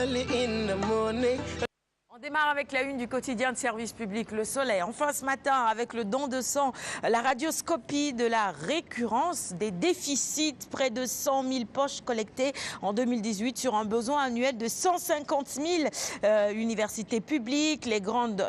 early in the morning. On démarre avec la une du quotidien de service public Le Soleil. Enfin ce matin avec le don de sang, la radioscopie de la récurrence des déficits, près de 100 000 poches collectées en 2018 sur un besoin annuel de 150 000 universités publiques. Les grandes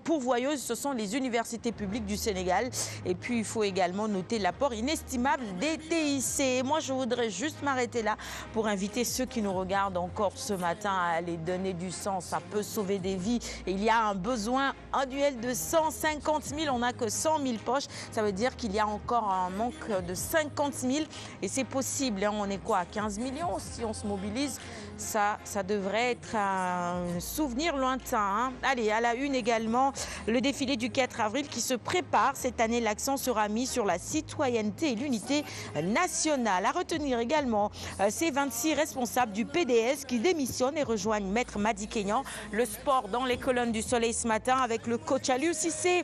pourvoyeuses, ce sont les universités publiques du Sénégal. Et puis il faut également noter l'apport inestimable des TIC. Et moi je voudrais juste m'arrêter là pour inviter ceux qui nous regardent encore ce matin à aller donner du sang. Ça peut sauver des vies. Et il y a un besoin annuel de 150 000. On n'a que 100 000 poches. Ça veut dire qu'il y a encore un manque de 50 000. Et c'est possible. Hein. On est quoi, à 15 millions si on se mobilise. Ça devrait être un souvenir lointain. Hein. Allez, à la une également, le défilé du 4 avril qui se prépare. Cette année, l'accent sera mis sur la citoyenneté et l'unité nationale. À retenir également ces 26 responsables du PDS qui démissionnent et rejoignent Maître Madi Kényan. Le sport dans les colonnes du Soleil ce matin avec le coach Aliou Cissé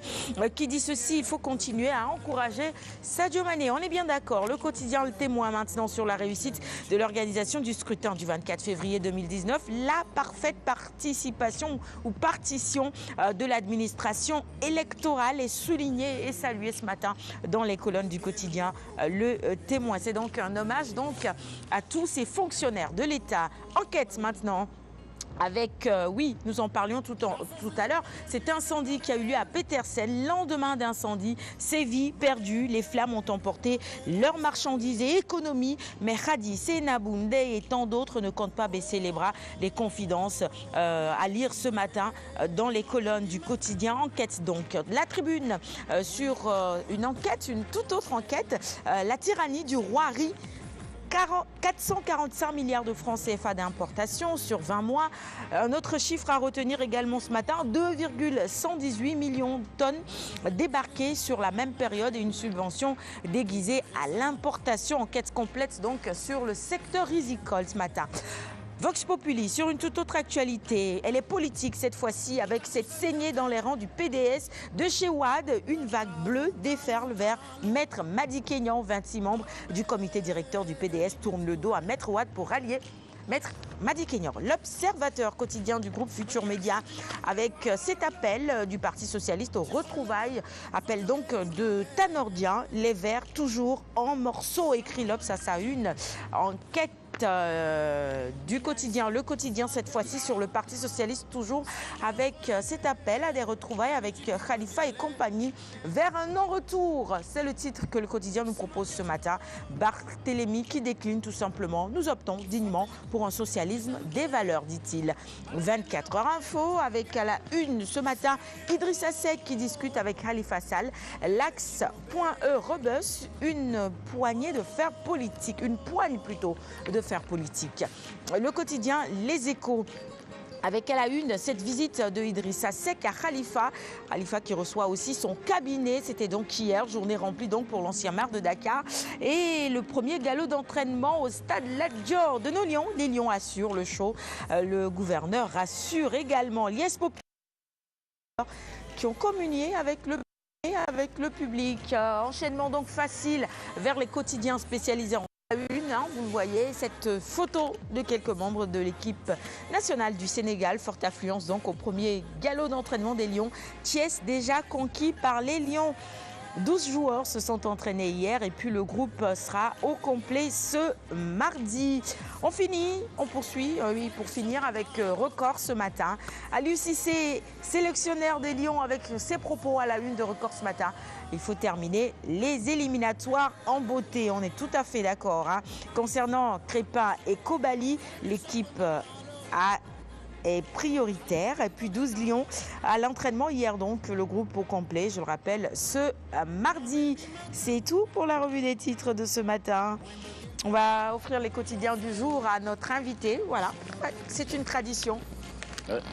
qui dit ceci: il faut continuer à encourager Sadio Mané. On est bien d'accord. Le quotidien Le Témoin maintenant sur la réussite de l'organisation du scrutin du 24 février 2019. La parfaite participation ou partition de l'administration électorale est soulignée et saluée ce matin dans les colonnes du quotidien Le Témoin. C'est donc un hommage à tous ces fonctionnaires de l'État. Enquête maintenant. Avec, oui, nous en parlions tout à l'heure, cet incendie qui a eu lieu à Petersen, lendemain d'incendie, ces vies perdues, les flammes ont emporté leurs marchandises et économies, mais Khadi, Senabounde et tant d'autres ne comptent pas baisser les bras. Les confidences à lire ce matin dans les colonnes du quotidien Enquête donc. La Tribune sur une enquête, une toute autre enquête, la tyrannie du roi riz. 445 milliards de francs CFA d'importation sur 20 mois. Un autre chiffre à retenir également ce matin, 2,118 millions de tonnes débarquées sur la même période et une subvention déguisée à l'importation. Enquête complète donc sur le secteur rizicole ce matin. Vox Populi, sur une toute autre actualité, elle est politique cette fois-ci avec cette saignée dans les rangs du PDS. De chez Ouad, une vague bleue déferle vers Maître Madi Kényan. 26 membres du comité directeur du PDS tournent le dos à Maître Ouad pour rallier Maître Madi Kényan. L'Observateur quotidien du groupe Futur Média avec cet appel du Parti Socialiste aux retrouvailles. Appel donc de Tanordien, les Verts toujours en morceaux, écrit l'Obs à sa une. Enquête du quotidien, le quotidien cette fois-ci sur le Parti Socialiste, toujours avec cet appel à des retrouvailles avec Khalifa et compagnie vers un non-retour. C'est le titre que le quotidien nous propose ce matin. Barthélémy qui décline tout simplement. Nous optons dignement pour un socialisme des valeurs, dit-il. 24 heures info avec à la une ce matin Idrissa Seck qui discute avec Khalifa Sall. L'axe.e rebus, une poignée de fer politique, une poigne plutôt de faire politique. Le quotidien Les Échos avec à la une cette visite de Idrissa Seck à Khalifa. Khalifa qui reçoit aussi son cabinet. C'était donc hier, journée remplie donc pour l'ancien maire de Dakar. Et le premier galop d'entraînement au stade Lat Dior de nos Lions. Les Lions assurent le show. Le gouverneur rassure également. Lies Populaire qui ont communié avec le public. Enchaînement donc facile vers les quotidiens spécialisés en une, hein, vous le voyez, cette photo de quelques membres de l'équipe nationale du Sénégal, forte affluence donc au premier galop d'entraînement des Lions. Thiès déjà conquis par les Lions. 12 joueurs se sont entraînés hier et puis le groupe sera au complet ce mardi. On finit, on poursuit, oui, pour finir avec Record ce matin. Aliou Cissé, sélectionneur des Lions, avec ses propos à la une de Record ce matin. Il faut terminer les éliminatoires en beauté. On est tout à fait d'accord. Hein. Concernant Crépin et Kobali, l'équipe est prioritaire. Et puis 12 Lions à l'entraînement hier, donc le groupe au complet, je le rappelle, ce mardi. C'est tout pour la revue des titres de ce matin. On va offrir les quotidiens du jour à notre invité. Voilà, c'est une tradition.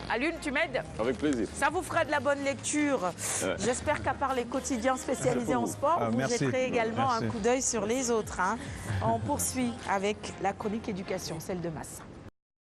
Alune, tu m'aides? Avec plaisir. Ça vous fera de la bonne lecture. J'espère qu'à part les quotidiens spécialisés en sport, vous jetterez également un coup d'œil sur les autres. Hein. On poursuit avec la chronique éducation, celle de Masse.